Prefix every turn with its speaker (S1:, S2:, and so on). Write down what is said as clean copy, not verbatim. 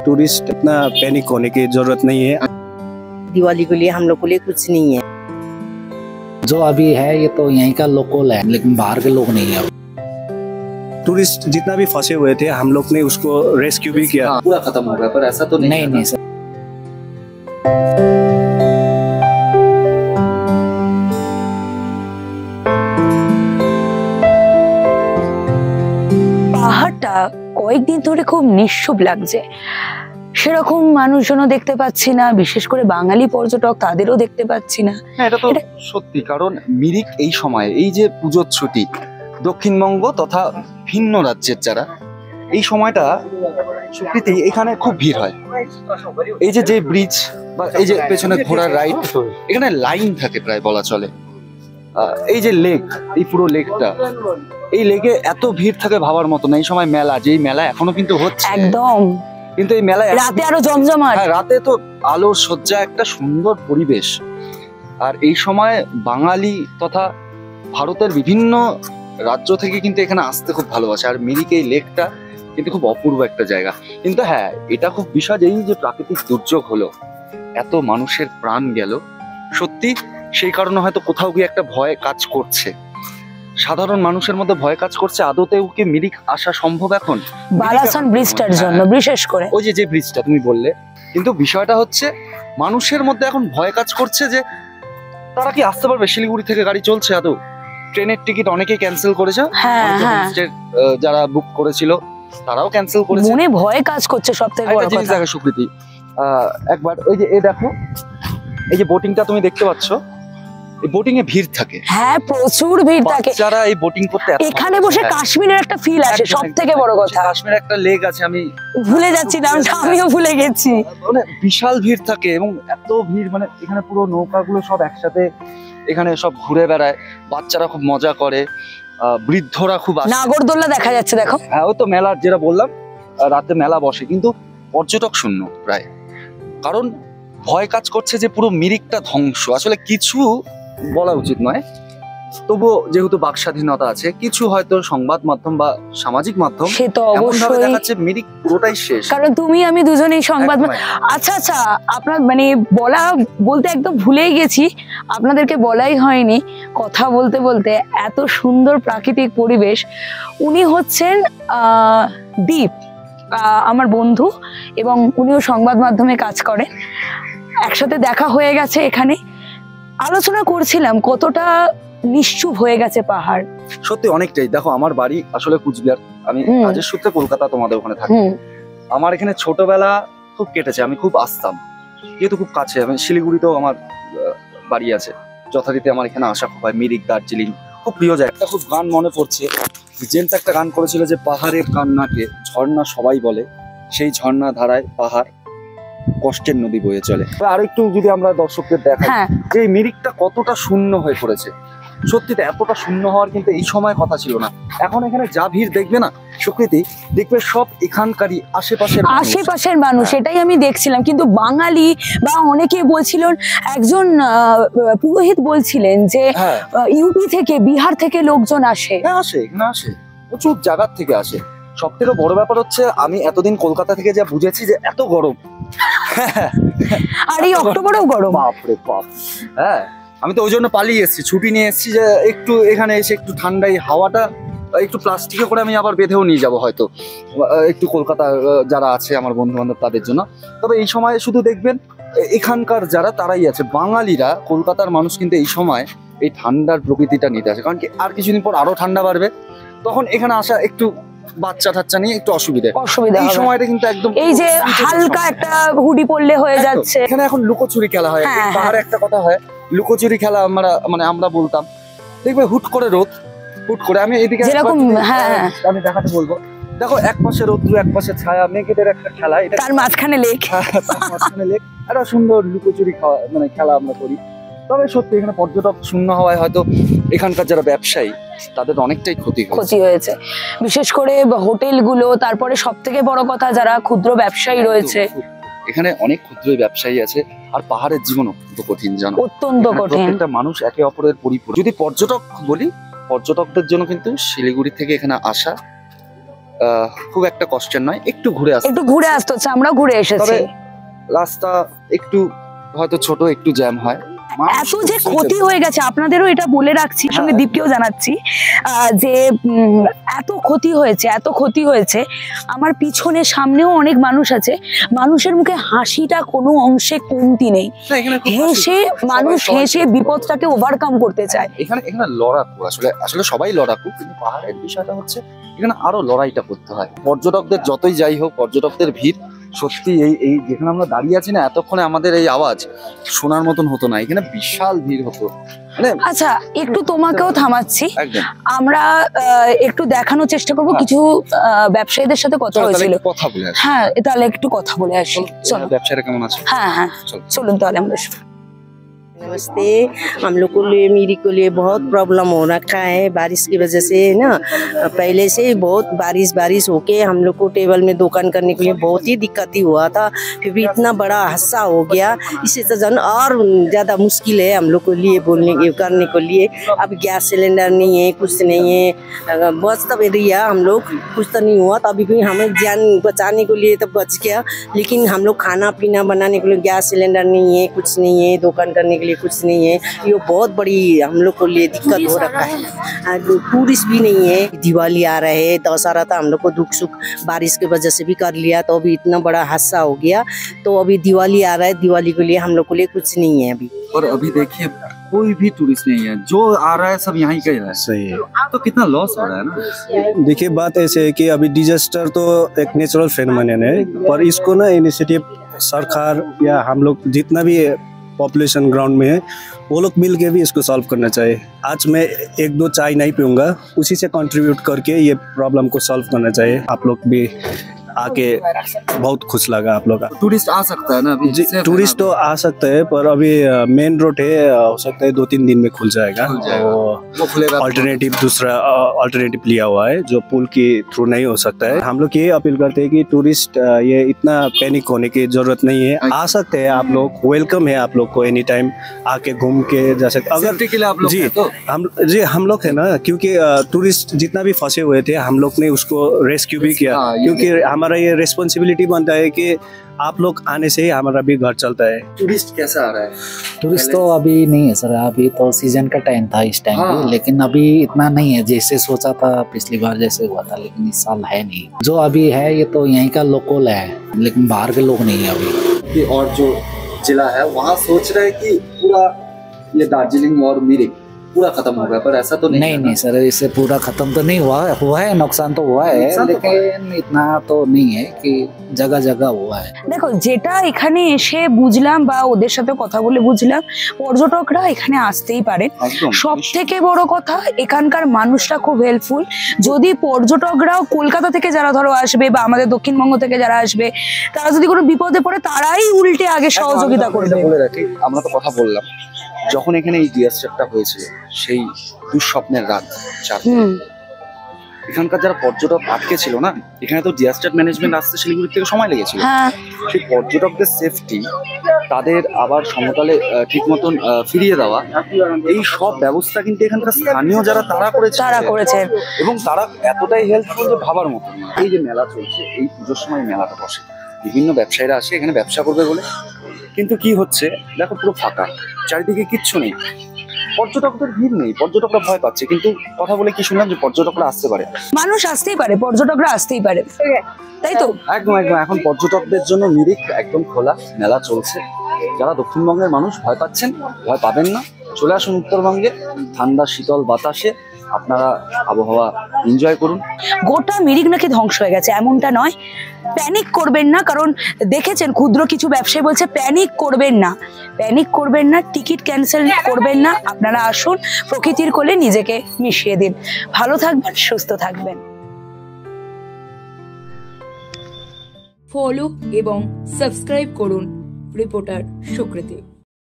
S1: Tourist इतना panic होने की जरूरत नहीं है।
S2: दिवाली के लिए हम लोग के लिए कुछ नहीं है।
S3: जो अभी है ये तो यहीं का लोकल है, लेकिन बाहर के लोग नहीं है।
S1: टूरिस्ट जितना भी फंसे हुए थे हम लोग ने उसको रेस्क्यू भी किया।
S4: पूरा खत्म हो गया, पर ऐसा तो
S3: नहीं सर।
S5: পাহাড়টা কয়েকদিন ধরে খুব নিঃসব লাগছে, সেরকম মানুষজনও দেখতে পাচ্ছি না, বিশেষ করে বাঙালি পর্যটক তাদেরও দেখতে পাচ্ছি না।
S4: এটা তো সত্যি, কারণ মিরিক এই সময় এই যে পুজোর ছুটি, দক্ষিণবঙ্গ তথা ভিন্ন রাজ্যের যারা এই সময়টা সুকৃতি এখানে খুব ভিড় হয়। এই যে ব্রিজ বা এই যে পেছনে ঘোড়ার রাইড, এখানে লাইন থাকে প্রায় বলা চলে। এই যে লেক, এই পুরো লেকটা, এই লেকে এত ভিড় থাকে ভাবার মতো না। এই সময় মেলা, যেই মেলা এখনো কিন্তু হচ্ছে
S5: একদম,
S4: কিন্তু এই মেলায়
S5: রাতে আরো জমজমাট।
S4: হ্যাঁ, রাতে তো আলোর সজ্জা, একটা সুন্দর পরিবেশ। আর এই সময় বাঙালি তথা ভারতের বিভিন্ন রাজ্য থেকে কিন্তু এখানে আসতে খুব ভালোবাসে। আর মিরিক এই লেকটা কিন্তু খুব অপূর্ব একটা জায়গা। কিন্তু হ্যাঁ, এটা খুব বিষয় এই যে প্রাকৃতিক দুর্যোগ হলো, এত মানুষের প্রাণ গেল, সত্যি সেই কারণে হয়তো কোথাও গিয়ে একটা ভয় কাজ করছে, সাধারণ মানুষের মধ্যে ভয় কাজ করছে। আদতেও কি মিরিক আসা সম্ভব এখন
S5: বালাসন ব্রিজটার জন্য? বিশেষ করে
S4: ওই যে ব্রিজটা তুমি বললে, কিন্তু বিষয়টা হচ্ছে মানুষের মধ্যে এখন ভয় কাজ করছে যে তারা কি আসতে পারবে। শিলিগুড়ি থেকে গাড়ি চলছে আদৌ? ট্রেনের টিকিট অনেকেই ক্যান্সেল করেছে, যারা বুক করেছিল তারাও ক্যান্সেল করেছে।
S5: মনে ভয় কাজ করছে। সবথেকে বড় কথা
S4: দেখো সুকৃতি, একবার ওই যে দেখো, এই যে বোটিংটা তুমি দেখতে পাচ্ছ, এই বোটিং এ ভিড় থাকে।
S5: হ্যাঁ, প্রচুর ভিড় থাকে।
S4: যারা এই বোটিং করতে
S5: এখানে বসে কাশ্মীরের একটা ফিল আসে। সবথেকে বড় কথা,
S4: কাশ্মীরে একটা লেক আছে, আমি
S5: ভুলে যাচ্ছি নামটা, আমিও ভুলে গেছি।
S4: মানে বিশাল ভিড় থাকে এবং এত ভিড়, মানে এখানে পুরো নৌকাগুলো সব একসাথে এখানে সব ঘুরে বেড়ায়, বাচ্চারা খুব মজা করে, বৃদ্ধরা খুব আসে।
S5: নাগরদোল্লা দেখা যাচ্ছে, দেখো।
S4: হ্যাঁ, ওই তো মেলার যেটা বললাম, রাতে মেলা বসে, কিন্তু পর্যটক শূন্য প্রায়। কারণ ভয় কাজ করছে যে পুরো মিরিকটা ধ্বংস। আসলে কিছু বলা উচিত নয়, তবুও যেহেতু বাক স্বাধীনতা আছে, কিছু হয়তো সংবাদ মাধ্যম বা সামাজিক মাধ্যম
S5: সে তো অবশ্যই
S4: দেখাচ্ছে মিরিক পুরোটাই শেষ।
S5: কারণ তুমি আমি দুজনেই সংবাদ। আচ্ছা, আপনার মানে বলতে একদম ভুলেই গেছি, আপনাদেরকে বলাই হয়নি। কথা বলতে বলতে এত সুন্দর প্রাকৃতিক পরিবেশ। উনি হচ্ছেন দীপ, আমার বন্ধু, এবং উনিও সংবাদ মাধ্যমে কাজ করেন। একসাথে দেখা হয়ে গেছে এখানে, আলোচনা করছিলাম কতটা নিশ্চুপ হয়ে গেছে পাহাড়।
S4: সত্যি অনেকটাই। দেখো, আমার বাড়ি আসলে কুচবিহার, আমি কাজের সূত্রে কলকাতা তোমাদের ওখানে থাকি। আমার এখানে ছোটবেলা খুব কেটেছে, আমি খুব আসতাম, যেহেতু খুব কাছে। আমি শিলিগুড়িতেও আমার বাড়ি আছে, যথারীতি আমার এখানে আসা খুব হয়। মিরিক, দার্জিলিং খুব প্রিয় জায়গা। একটা খুব গান মনে পড়ছে, জেন্ট একটা গান করেছিল যে পাহাড়ের কান্নাকে ঝর্ণা সবাই বলে, সেই ঝর্ণা ধারায় পাহাড় কষ্টের নদী বয়ে চলে। আর একটু যদি আমরা দর্শকদের দেখাই যে মিরিকটা কতটা শূন্য হয়ে পড়েছে। সত্যিটা এতটা শূন্য হওয়ার কিন্তু এই সময় কথা ছিল না। এখন এখানে যা ভিড় দেখবে না সুকৃতি, দেখবে সব এখানকারই আশেপাশের মানুষ।
S5: এটাই আমি দেখছিলাম। কিন্তু বাঙালি বা অনেকে বলছিলেন, একজন পুরোহিত বলছিলেন যে ইউপি থেকে, বিহার থেকে লোকজন আসে।
S4: এখানে আসে, প্রচুর জায়গার থেকে আসে। সব থেকে বড় ব্যাপার হচ্ছে, আমি এতদিন কলকাতা থেকে যা বুঝেছি যে এত গরম,
S5: আর এই অক্টোবরেও গরম,
S4: বাপরে বাপ। হ্যাঁ, আমি তো ওই জন্য পালিয়ে এসেছি, ছুটি নিয়ে এসেছি যে একটু এখানে এসে একটু ঠান্ডা এই হাওয়াটা একটু প্লাস্টিকে করে আমি আবার বেঁধেও নিয়ে যাব হয়তো একটু, কলকাতা যারা আছে আমার বন্ধু বান্ধব তাদের জন্য। তবে এই সময় শুধু দেখবেন এখানকার যারা তারাই আছে, বাঙালিরা, কলকাতার মানুষ কিন্তু এই সময় এই ঠান্ডার প্রকৃতিটা নিতে আসে। কারণ কি আর কিছুদিন পর আরো ঠান্ডা বাড়বে, তখন এখানে আসা একটু বাচ্চা টাচ্চা নিয়ে একটু অসুবিধা।
S5: এই সময়টা কিন্তু একদম, এই যে হালকা একটা হুডি পরলে হয়ে যাচ্ছে।
S4: এখানে এখন লুকোচুরি খেলা হয়। পাহাড়ে একটা কথা হয়, লুকোচুরি খেলা আমরা বলতাম। দেখবে হুট করে রোদ, হুট করে আমি এদিকে আমি দেখাতে বলবো, দেখো এক পাশে রৌদ্র, এক পাশে ছায়া, মেঘেদের একটা খেলা, এটা
S5: তার মাঝখানে লেক।
S4: একটা সুন্দর লুকোচুরি খেলা আমরা করি। তবে সত্যি এখানে পর্যটক শূন্য হওয়ায় হয়তো এখানকার যারা ব্যবসায়ী তাদের অনেকটাই ক্ষতি
S5: হয়েছে, বিশেষ করে হোটেলগুলো। তারপরে সব থেকে বড় কথা, যারা ক্ষুদ্র ব্যবসায়ী রয়েছে,
S4: এখানে অনেক ক্ষুদ্র ব্যবসায়ী আছে। আর পাহাড়ের জীবন অত্যন্ত কঠিন, জানো,
S5: অত্যন্ত কঠিন।
S4: প্রত্যেকটা মানুষ একে অপরের পরিপূরক। যদি পর্যটক বলি, পর্যটকদের জন্য কিন্তু শিলিগুড়ি থেকে এখানে আসা খুব একটা কষ্টের নয়, একটু ঘুরে
S5: আসতে হচ্ছে। আমরা ঘুরে এসেছি।
S4: রাস্তা একটু হয়তো ছোট, একটু জ্যাম হয়।
S5: এত যে ক্ষতি হয়ে গেছে, আপনাদেরও এটা বলে রাখছি, সঙ্গে দীপকেও জানাচ্ছি যে এত ক্ষতি হয়েছে। আমার পিছনে সামনেও অনেক মানুষ আছে, মানুষের মুখে হাসিটা কোনো অংশে কমতি নেই। মানুষ হেসে বিপদটাকে ওভারকাম করতে চায়।
S4: এখানে লড়াকু, আসলে সবাই লড়াকু, কিন্তু পাহাড়ের বিষয়টা হচ্ছে এখানে আরো লড়াইটা করতে হয়। পর্যটকদের যতই যাই হোক, পর্যটকদের ভিড় সত্যি এই যেখানে আমরা দাঁড়িয়ে আছি না, এতক্ষণে আমাদের এই আওয়াজ শোনার মতন হতো না, এখানে বিশাল ভিড় হতো।
S5: আচ্ছা, একটু তোমাকেও থামাচ্ছি, আমরা একটু দেখানোর চেষ্টা করবো কিছু ব্যবসায়ীদের সাথে কথা হয়েছিল। হ্যাঁ, তাহলে একটু কথা বলে আসি।
S4: ব্যবসায়ীরা কেমন আছে?
S5: হ্যাঁ, চলুন তাহলে আমরা।
S2: नमस्ते। हम लोग को लिए मेरी को लिए बहुत प्रॉब्लम हो रखा है बारिश की वजह से ना। पहले से बहुत बारिश होके हम लोग को टेबल में दुकान करने के लिए बहुत ही दिक्कत ही हुआ था। फिर भी इतना बड़ा हादसा हो गया, इससे तो जन और ज़्यादा मुश्किल है हम लोग को लिए बोलने के करने को लिए। अब गैस सिलेंडर नहीं है, कुछ नहीं है, बस तब दिया हम लोग, कुछ तो नहीं हुआ। तो अभी भी हमें जान बचाने के लिए तो बच गया, लेकिन हम लोग खाना पीना बनाने के लिए गैस सिलेंडर नहीं है, कुछ नहीं है, दुकान करने के लिए कुछ नहीं है। ये बहुत बड़ी हम लोग को लिए दिक्कत हो रखा है। टूरिस्ट भी नहीं है, दिवाली आ रहे है, दशहरा था, हम लोग को दुख सुख बारिश की वजह से भी कर लिया, तो अभी इतना बड़ा हादसा हो गया। तो अभी दिवाली आ रहा है, दिवाली के लिए हम लोग को लिए कुछ नहीं है अभी।
S4: और अभी देखिए कोई भी टूरिस्ट नहीं है, जो आ रहा है सब यहाँ ही कह रहा है।
S1: सही है।
S4: तो कितना लॉस हो रहा है ना।
S1: देखिए बात ऐसे है कि अभी डिजास्टर तो एक नेचुरल फेनोमेनन है, पर इसको ना इनिशिएटिव सरकार या हम लोग जितना भी पॉपुलेशन ग्राउंड में है वो लोग मिल के भी इसको सॉल्व करना चाहिए। आज मैं 1-2 चाय नहीं पीऊँगा, उसी से कंट्रीब्यूट करके ये प्रॉब्लम को सॉल्व करना चाहिए। आप लोग भी आके बहुत खुश लगा आप लोग का।
S4: टूरिस्ट आ सकता है ना अभी?
S1: टूरिस्ट तो आ सकता है, पर अभी मेन रोड है, हो सकता है 2-3 दिन में खुल जाएगा।
S4: वो खुलेगा।
S1: दूसरा अल्टरनेटिव लिया हुआ है जो पुल के थ्रू नहीं हो सकता है। हम लोग ये अपील करते हैं कि टूरिस्ट ये इतना पैनिक होने की जरूरत नहीं है, आ सकते हैं आप लोग, वेलकम है आप लोग को, एनी टाइम आके घूम के जा सकते। अगर हम लोग है ना, क्योंकि टूरिस्ट जितना भी फंसे हुए थे हम लोग ने उसको रेस्क्यू भी किया, क्योंकि हमारा ये रिस्पॉन्सिबिलिटी बनता है कि आप लोग आने से ही हमारा भी घर चलता है।
S4: टूरिस्ट कैसा आ रहा है?
S3: टूरिस्ट तो अभी नहीं है सर, अभी तो सीजन का टाइम था इस टाइम पे, लेकिन अभी इतना नहीं है जैसे सोचा था पिछली बार जैसे हुआ था, लेकिन इस साल है नहीं। जो अभी है ये तो यहीं का लोकल है, लेकिन बाहर के लोग नहीं है अभी।
S4: और जो जिला है वहाँ सोच रहे हैं कि पूरा ये दार्जिलिंग और मिरिक पूरा खत्म हो गया, पर ऐसा तो
S3: नहीं सर, इससे पूरा खत्म तो नहीं हुआ है, नुकसान तो हुआ है, लेकिन इतना तो नहीं है कि जगह जगह हुआ है।
S5: দেখো, যেটা এখানে এসে বুঝলাম বা ওদের সাথে কথা বলে বুঝলাম, পর্যটকরা এখানে আসতেই পারে। সব থেকে বড় কথা, এখানকার মানুষরা খুব হেল্পফুল। যদি পর্যটকরাও কলকাতা থেকে যারা ধরো আসবে বা আমাদের দক্ষিণবঙ্গ থেকে যারা আসবে, তারা যদি কোনো বিপদে পড়ে তারাই উল্টে আগে সহযোগিতা করবে।
S4: বলে রাখি, আমরা তো কথা বললাম যখন এখানে এই ডিজাস্টারটা হয়েছিল, সেই দুঃস্বপ্নের রাত 4, এখানকার যারা পর্যটক আটকে ছিল না, এখানে তো ডিজাস্টার ম্যানেজমেন্ট আসতে শিলিগুড়ি থেকে সময় লেগেছিল। সেই পর্যটকদের সেফটি, তাদের আবার সমতলে ঠিক মতন ফিরিয়ে দেওয়া, এই সব ব্যবস্থা কিন্তু এখানকার স্থানীয় যারা তারা করেছে, এবং তারা এতটাই হেল্পফুল যে ভাবার মতো। এই যে মেলা চলছে, এই পুজোর সময় মেলাটা বসে, বিভিন্ন ব্যবসায়ীরা আসে এখানে ব্যবসা করবে বলে, কিন্তু কি হচ্ছে দেখো, পুরো ফাঁকা, চারিদিকে কিচ্ছু নেই, পর্যটকদের ভিড় নেই, পর্যটকরা ভয় পাচ্ছে। কিন্তু কথা বলে কি শুনলাম যে পর্যটকরা আসতে পারে,
S5: মানুষ আসতেই পারে, পর্যটকরা আসতেই পারে, তাই তো?
S4: একদম এখন পর্যটকদের জন্য মিরিক একদম খোলা, মেলা চলছে। যারা দক্ষিণবঙ্গের মানুষ ভয় পাচ্ছেন, ভয় পাবেন না, চলে আসুন উত্তরবঙ্গে, ঠান্ডা শীতল বাতাসে আপনারা আবহাওয়া এনজয় করুন।
S5: গোটা মিরিক নাকি ধ্বংস হয়ে গেছে, এমনটা নয়, প্যানিক করবেন না। কারণ দেখেছেন ক্ষুদ্র কিছু ব্যবসায়ী বলছে প্যানিক করবেন না, টিকিট ক্যান্সেল করবেন না, আপনারা আসুন, প্রকৃতির কোলে নিজেকে মিশিয়ে দিন। ভালো থাকবেন, সুস্থ থাকবেন।
S6: ফলো এবং সাবস্ক্রাইব করুন রিপোর্টার সুকৃতি।